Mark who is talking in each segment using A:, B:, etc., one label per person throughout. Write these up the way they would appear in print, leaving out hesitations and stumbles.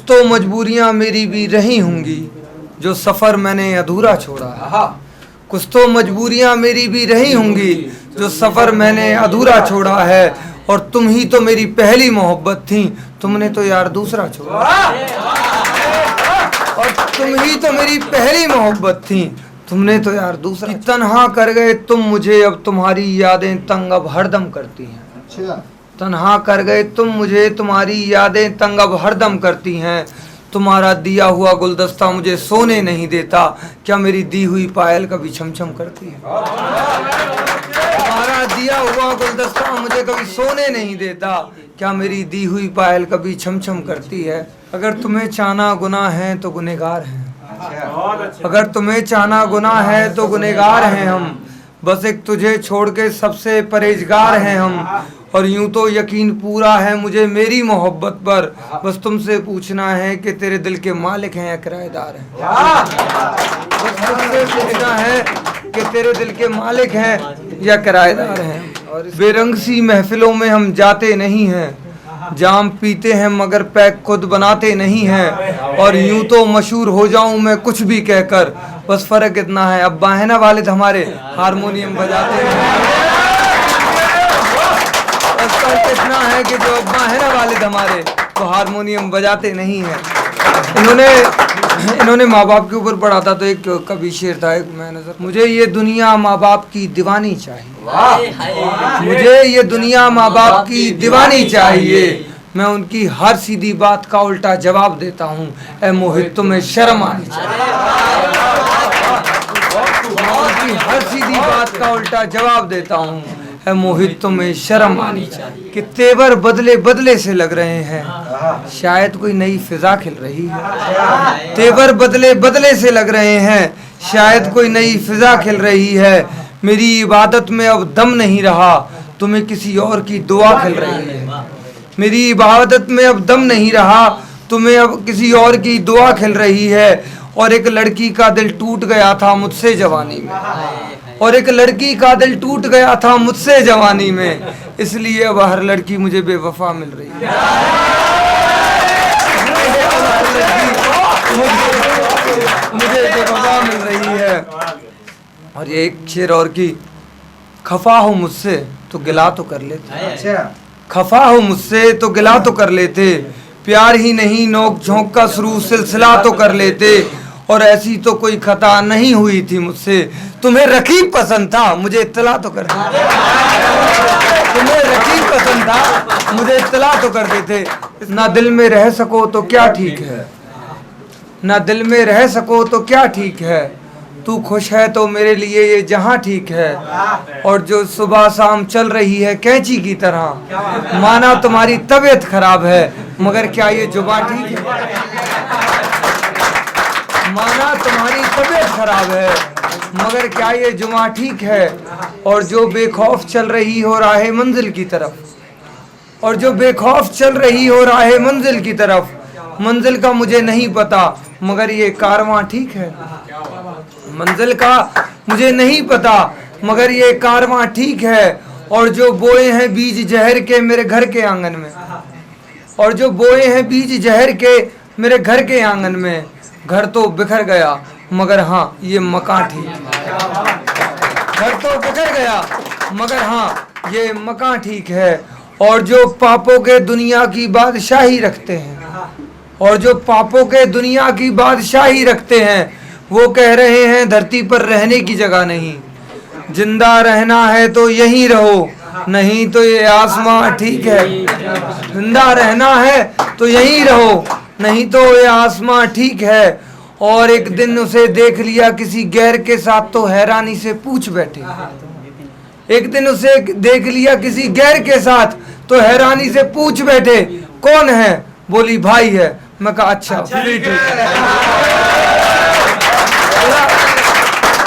A: तो मजबूरियां मेरी भी रही होंगी जो सफ़र मैंने अधूरा छोड़ा है। कुछ तो मजबूरियां मेरी भी रही होंगी जो सफ़र मैंने अधूरा छोड़ा है। और तुम ही तो मेरी पहली मोहब्बत थी, तुमने तो यार दूसरा छोड़ा। और तुम ही तो मेरी पहली मोहब्बत थी, तुमने तो यार दूसरा। तन्हा कर गए तुम मुझे, अब तुम्हारी यादें तंग अब हरदम करती हैं। तन्हा कर गए तुम मुझे, तुम्हारी यादें तंग अब हरदम करती हैं। तुम्हारा दिया हुआ गुलदस्ता मुझे सोने नहीं देता, क्या मेरी दी हुई पायल कभी छमछम करती है। तुम्हारा दिया हुआ गुलदस्ता मुझे कभी सोने नहीं देता, क्या मेरी दी हुई पायल कभी छमछम करती है। अगर तुम्हें चाहना गुनाह है तो गुनहगार हैं। अगर तुम्हें चाहना गुनाह है तो गुनहगार हैं हम। बस एक तुझे छोड़ के सबसे परहेजगार हैं हम। और यूं तो यकीन पूरा है मुझे मेरी मोहब्बत पर, बस तुमसे पूछना है कि तेरे दिल के मालिक हैं या किराएदार हैं। बस तुमसे पूछना है कि तेरे दिल के मालिक हैं या किराएदार हैं। और बेरंग सी महफिलों में हम जाते नहीं हैं, जाम पीते हैं मगर पैक खुद बनाते नहीं हैं। और यूं तो मशहूर हो जाऊं मैं कुछ भी कहकर, बस फर्क इतना है अब्बा है ना वालिद हमारे हारमोनियम बजाते हैं। बस फर्क इतना है कि जो अब्बा है ना वालिद हमारे तो हारमोनियम बजाते नहीं हैं। इन्होंने माँ बाप के ऊपर पढ़ा था, तो एक कवि शेर था एक मैं नजर। मुझे ये दुनिया माँ बाप की दीवानी चाहिए। मुझे ये दुनिया माँ बाप की दीवानी चाहिए। मैं उनकी हर सीधी बात का उल्टा जवाब देता हूँ, ऐ मोहित तुम्हें शर्म आनी चाहिए। उनकी हर सीधी बात का उल्टा जवाब देता हूँ, ऐ मोहित तुम्हें शर्म आनी चाहिए। कि तेवर बदले बदले से लग रहे हैं, शायद कोई नई फिजा खिल रही है। तेवर बदले बदले से लग रहे हैं, शायद कोई नई फिजा खिल रही है। मेरी इबादत में अब दम नहीं रहा, तुम्हें किसी और की दुआ खिल रही है। मेरी इबादत में अब दम नहीं रहा, तुम्हें अब किसी और की दुआ खिल रही है। और एक लड़की का दिल टूट गया था मुझसे जवानी में, और एक लड़की का दिल टूट गया था मुझसे जवानी में, इसलिए अब हर लड़की मुझे बेवफा मिल रही है। मुझे बेवफा मिल रही है। और ये एक शेर और की, खफा हो मुझसे तो गिला तो कर लेते, खफा हो मुझसे तो गिला तो कर लेते, प्यार ही नहीं नोक झोंक का शुरू सिलसिला तो कर लेते। और ऐसी तो कोई खता नहीं हुई थी मुझसे, तुम्हें रकीब पसंद था मुझे इत्तला तो कर देते। तुम्हें रकीब पसंद था मुझे इत्तला तो कर देते। ना दिल में रह सको तो क्या ठीक है, ना दिल में रह सको तो क्या ठीक है। तू खुश है तो मेरे लिए ये जहां ठीक है। और जो सुबह शाम चल रही है कैंची की तरह, माना तुम्हारी तबीयत खराब है मगर क्या ये जुबां ठीक है। माना तुम्हारी तबीयत खराब है मगर क्या ये जुबां ठीक है। और जो बेखौफ चल रही हो राहे मंजिल की तरफ, और जो बेखौफ चल रही हो राहे मंजिल की तरफ, मंजिल का मुझे नहीं पता मगर ये कारवां ठीक है। मंजिल का मुझे नहीं पता मगर ये कारवां ठीक है। और जो बोए हैं बीज जहर के मेरे घर के आंगन में, और जो बोए हैं बीज जहर के मेरे घर के आंगन में, घर तो बिखर गया मगर हाँ ये मकान ठीक है। घर तो बिखर गया मगर हाँ ये मकान ठीक है। और जो पापों के दुनिया की बादशाही रखते हैं, और जो पापों के दुनिया की बादशाही रखते हैं, वो कह रहे हैं धरती पर रहने की जगह नहीं। जिंदा रहना है तो यहीं रहो, नहीं तो ये आसमां ठीक है। जिंदा रहना है तो यहीं रहो, नहीं तो ये आसमां ठीक है। और एक दिन उसे देख लिया किसी गैर के साथ तो हैरानी से पूछ बैठे। एक दिन उसे देख लिया किसी गैर के साथ तो हैरानी से पूछ बैठे, कौन है? बोली भाई है। मैं कहा अच्छा फिर ठीक है।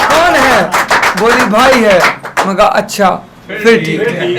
A: कौन है? बोली भाई है। मैं कहा अच्छा फिर ठीक है।